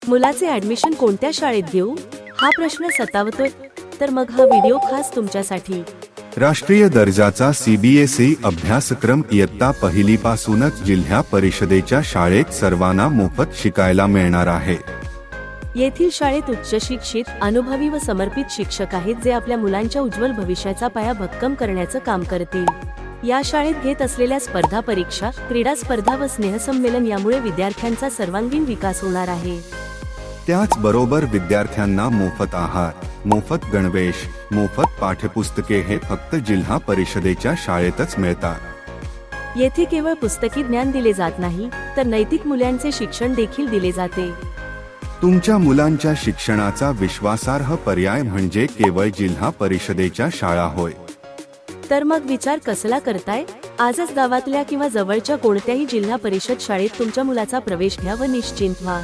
मुलाचे ऍडमिशन कोणत्या शाळेत घेऊ हा प्रश्न सतावतोय? तर मग हा व्हिडिओ खास तुमच्यासाठी. राष्ट्रीय दर्जाचा सीबीएसई अभ्यासक्रम इयत्ता पहिलीपासूनच जिल्हा परिषदेच्या शाळेत सर्वांना मोफत शिकायला मिळणार आहे. येथील शाळेत उच्च शिक्षित, अनुभवी व समर्पित शिक्षक आहेत जे आपल्या मुलांच्या उज्ज्वल भविष्याचा पाया भक्कम करण्याचं काम करतील. या शाळेत घेत असलेल्या स्पर्धा परीक्षा, क्रीडा स्पर्धा व स्नेहसंमेलन यामुळे विद्यार्थ्यांचा सर्वांगीण विकास होणार आहे. त्याचबरोबर विद्यार्थ्यांना मोफत आहार, मोफत गणवेश, मोफत पाठ्यपुस्तके हे फक्त जिल्हा परिषदेच्या शाळेतच मिळतात. येथे केवळ पुस्तकी ज्ञान दिले जात नाही, तर नैतिक मूल्यांचे शिक्षण देखील दिले जाते. तुमच्या मुलांच्या शिक्षणाचा विश्वासार्ह पर्याय म्हणजे केवळ जिल्हा परिषदेच्या शाळा होय. तर मग विचार कसला करताय? आजच गावातल्या किंवा जवळच्या कोणत्याही जिल्हा परिषद शाळेत तुमच्या मुलाचा प्रवेश घ्या व निश्चिंत व्हा.